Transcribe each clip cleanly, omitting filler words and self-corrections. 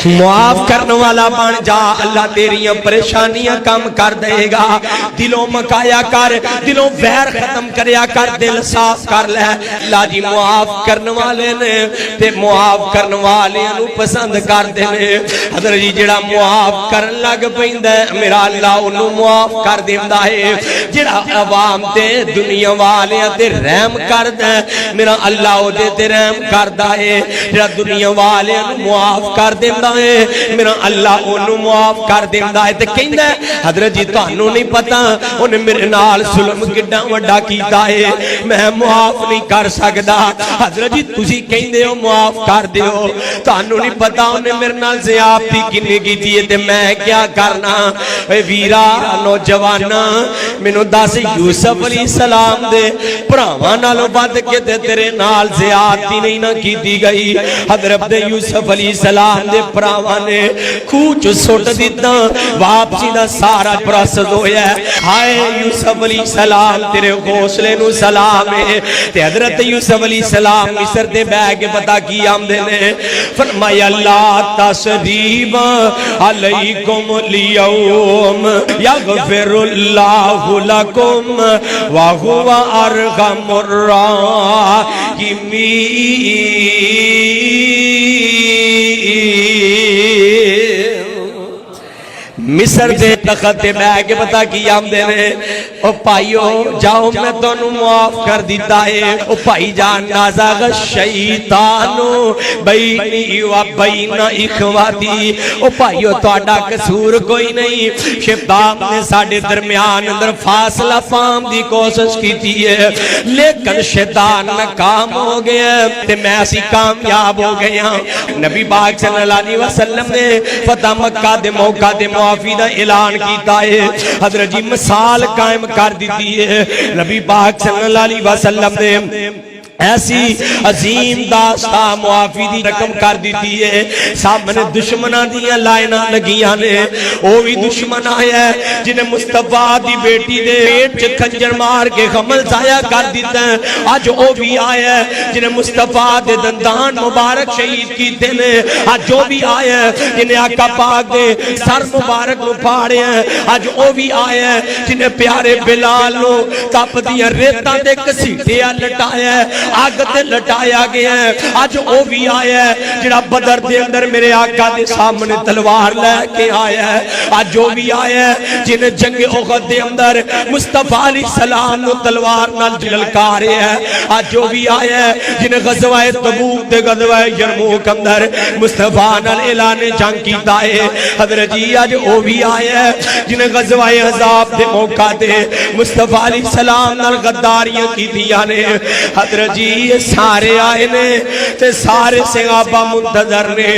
معاف کرنے والا بن جا، اللہ تیریاں پریشانیاں کم کر دے گا۔ دلوں مکایا کر، دلوں ویر ختم کریا کر، دل صاف کر لے۔ اللہ جی معاف کرنے والے نے تے معاف کرنے والے نو پسند کر دے نے۔ حضرت جی جڑا معاف کرن لگ پیندا ہے میرا اللہ انہوں معاف کر دیندا ہے۔ جڑا عوام تے دنیا والے تے رحم کردا ہے میرا اللہ او دے تے رحم کردا ہے۔ جڑا دنیا والے نو معاف کر دیندا ہے میرا اللہ انہوں معاف کر دیندا ہے۔ تے کہندا ہے حضرت جی تانوں نہیں پتا انہیں میرے نال ظلم کڈا وڈا کیتا ہے، میں معاف نہیں کر سکدا۔ حضرت جی تسی کہندے ہو معاف کر دیو، تانوں نہیں پتا انہیں میرے نال زیادتی کنے کیتی ہے تے میں کیا کرنا۔ اے ویرا نوجوانا مینوں دس یوسف علیہ السلام دے بھراواں نالوں ود کے تے تیرے نال زیادتی نہیں نہ کیتی گئی۔ حضرت یوسف علیہ السلام دے بھراواں نے خوہ چ سٹ دتا، واپسی دا سارا پرست ہویا ہے۔ ہائے یوسف علیہ السلام تیرے حوصلے نو سلام ہے۔ تے حضرت یوسف علیہ السلام مصر دے بہ کے پتہ کی آمدے نے فرمایا لا تسریب علیکم اليوم یغفر اللہ لکم وہو ارحم الراحمین۔ مصر دے تخت بہ کے پتہ کی آمدے نے او بھائیو جاؤ میں تانوں معاف کر دیتا ہے۔ او بھائی جان نازغ الشیطان بینی و بین اخواتی، او بھائیو تہاڈا قصور کوئی نہیں، شیطان نے ساڈے درمیان اندر فاصلہ پام دی کوشش کیتی ہے لیکن شیطان ناکام ہو گیا تے میں اسی کامیاب ہو گیا۔ نبی پاک صلی اللہ علیہ وسلم نے فتح مکہ دے موقع دے معافی دا اعلان کیتا ہے۔ حضرت جی مثال قائم کر دیتی ہے۔ نبی پاک صلی اللہ علیہ وسلم نے ایسی عظیم داستہ معافی دی رقم کر دیتی ہے۔ سامنے دشمنہ دیا لائنہ لگیاں نے، او بھی دشمن آیا ہے جنہیں مصطفیٰ دی بیٹی دے پیٹ چھ کھنجر مار کے خمل ضائع کر دیتا ہے۔ آج او بھی آیا ہے جنہیں مصطفیٰ دے دندان مبارک شہید کیتے نے۔ آج او بھی آیا ہے جنہیں آقا پاک دے سر مبارک نو پھاڑے ہیں۔ آج او بھی آیا ہے جنہیں پیارے بلال نو تپ دیا ریتاں دے کسیٹیا لٹایا ہے، آگ تے لٹایا گیا ہے۔ آج او بھی آیا ہے جڑا بدر دے اندر میرے آقا دے سامنے تلوار لے کے آیا ہے۔ آج او بھی آیا ہے جنہیں جنگ احد دے اندر مصطفیٰ علیہ السلام نو تلوار نال جلکارے ہے۔ آج او بھی آیا ہے جنہیں غزوہ تبوک دے غزوہ یرموک اندر مصطفیٰ نال اعلان جنگ کیتا ہے۔ حضرت جی آج او بھی آیا ہے جنہیں غزوہ احزاب دے موقع دے مصطفیٰ علیہ السلام نال غداریاں کیتیاں نے۔ حضرت جی یہ سارے آئے نے تے سارے صحابہ منتظر نے۔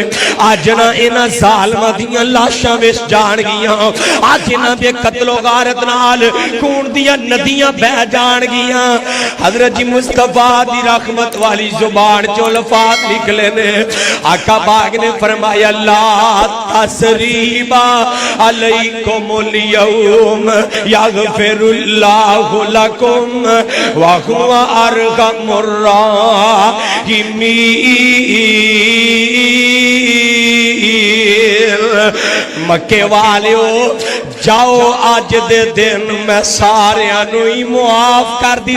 آج نہ اینا ظالمہ دیاں لاشاں ویس جان گیاں، آج نہ دے قتل و غارت نال خون دیاں ندیاں بہ جان گیاں۔ حضرت جی مصطفیٰ دی رحمت والی زبان جو لفات نکلے نے۔ آقا پاک نے فرمایا لا تسریب علیکم اليوم یغفر اللہ لکم وہو ارحم الراحمین۔ مکے والیو جاؤ آج دے دن میں سارے انوی معاف کر دی۔